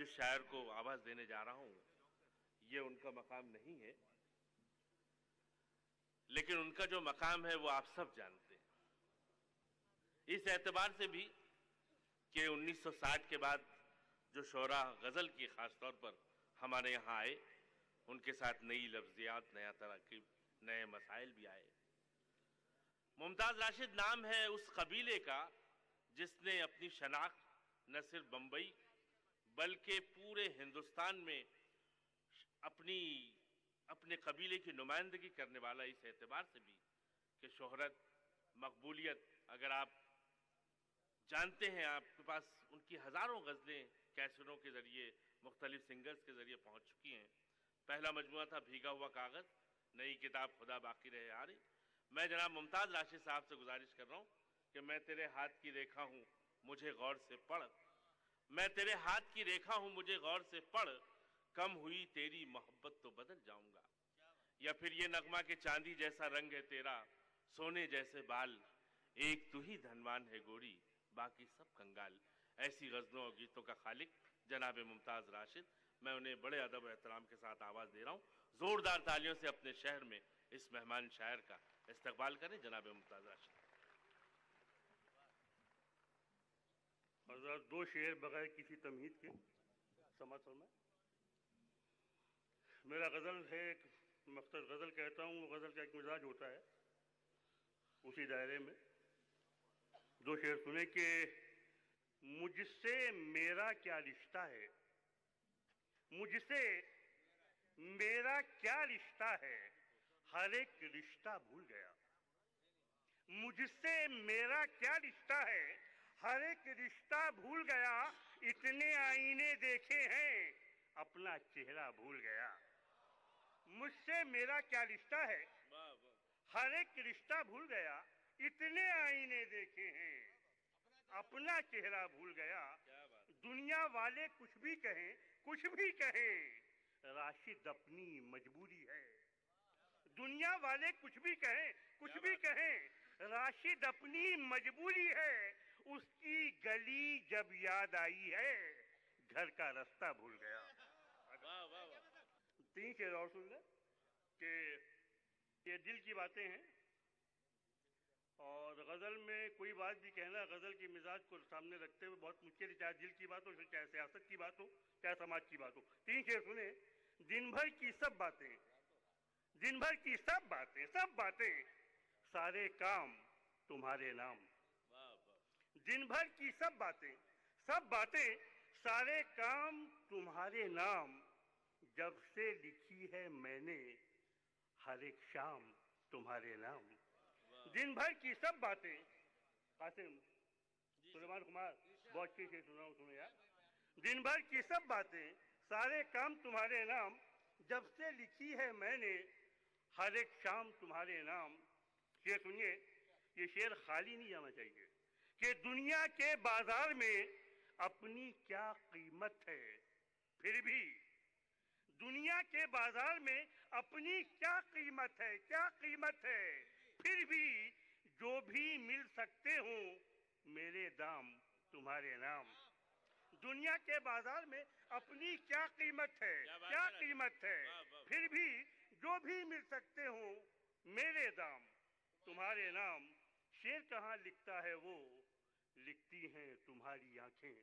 जिस शायर को आवाज देने जा रहा हूं, ये उनका मकाम नहीं है, लेकिन उनका जो मकाम है वो आप सब जानते हैं। इस एतबार से भी कि 1960 के बाद जो शोरा गजल की खास तौर पर हमारे यहाँ आए, उनके साथ नई लफ्जियात, नया तरकीब, नए मसाइल भी आए। मुमताज राशिद नाम है उस कबीले का जिसने अपनी शनाख्त न सिर्फ बंबई बल्कि पूरे हिंदुस्तान में अपने कबीले की नुमाइंदगी करने वाला, इस एतबार से भी कि शोहरत, मकबूलियत, अगर आप जानते हैं, आपके पास उनकी हज़ारों गज़लें कैसेटों के ज़रिए, मुख्तलिफ सिंगर्स के ज़रिए पहुंच चुकी हैं। पहला मजमुआ था भीगा हुआ कागज़, नई किताब खुदा बाकी रहे यारी। मैं जनाब मुमताज़ राशिद साहब से गुजारिश कर रहा हूँ कि मैं तेरे हाथ की रेखा हूँ, मुझे गौर से पढ़, मैं तेरे हाथ की रेखा हूँ, मुझे गौर से पढ़, कम हुई तेरी मोहब्बत तो बदल जाऊंगा। या फिर ये नगमा के चांदी जैसा रंग है तेरा, सोने जैसे बाल, एक तू ही धनवान है गोरी, बाकी सब कंगाल। ऐसी गज़लों और गीतों का खालिक जनाब मुमताज़ राशिद, मैं उन्हें बड़े अदब और एहतराम के साथ आवाज़ दे रहा हूँ। ज़ोरदार तालियों से अपने शहर में इस मेहमान शायर का इस्तकबाल करें जनाब मुमताज़ राशिद। हज़रत, दो शेर बगैर किसी तमहीद के समाअत फरमाएं। मेरा गज़ल है, एक मकसद गज़ल कहता हूँ, वो गज़ल का एक मिजाज होता है, उसी दायरे में दो शेर सुने कि मुझसे मेरा क्या रिश्ता है, मुझसे मेरा क्या रिश्ता है, हर एक रिश्ता भूल गया। मुझसे मेरा क्या रिश्ता है, हर एक रिश्ता भूल गया। इतने आईने देखे हैं, अपना चेहरा भूल गया। मुझसे मेरा क्या रिश्ता है, हर एक रिश्ता भूल गया। इतने आईने देखे हैं, अपना चेहरा भूल गया। दुनिया वाले कुछ भी कहें, कुछ भी कहें, राशिद अपनी मजबूरी है। दुनिया वाले कुछ भी कहें, कुछ भी कहें, राशिद अपनी मजबूरी है। उसकी गली जब याद आई है, घर का रास्ता भूल गया। वाह वाह वाह। तीन शेर और सुन ले कि ये दिल की बातें हैं, और गज़ल में कोई बात भी कहना गज़ल के मिजाज को सामने रखते हुए बहुत मुश्किल है, चाहे दिल की बात हो, चाहे सियासत की बात हो, चाहे समाज की बात हो। तीन शेर सुने। दिन भर की सब बातें, दिन भर की सब बातें, सब बातें, सारे काम तुम्हारे नाम। दिन भर की सब बातें, सब बातें, सारे काम तुम्हारे नाम। जब से लिखी है मैंने हर एक शाम तुम्हारे नाम। दिन भर की सब बातें, कासिम सुलेमान कुमार बहुत अच्छी से सुना हूं, सुनो यार। दिन भर की सब बातें, सारे काम तुम्हारे नाम। जब से लिखी है मैंने हर एक शाम तुम्हारे नाम। शेर सुनिए, ये शेर खाली नहीं जाना चाहिए कि दुनिया के बाजार में अपनी क्या कीमत है, फिर भी दुनिया के बाजार में अपनी क्या कीमत है, क्या कीमत है, फिर भी जो भी मिल सकते हो मेरे दाम तुम्हारे नाम। दुनिया के बाजार में अपनी क्या कीमत है, क्या कीमत है, फिर भी जो भी मिल सकते हो मेरे दाम तुम्हारे नाम। शेर कहाँ लिखता है वो, लिखती हैं तुम्हारी आंखें।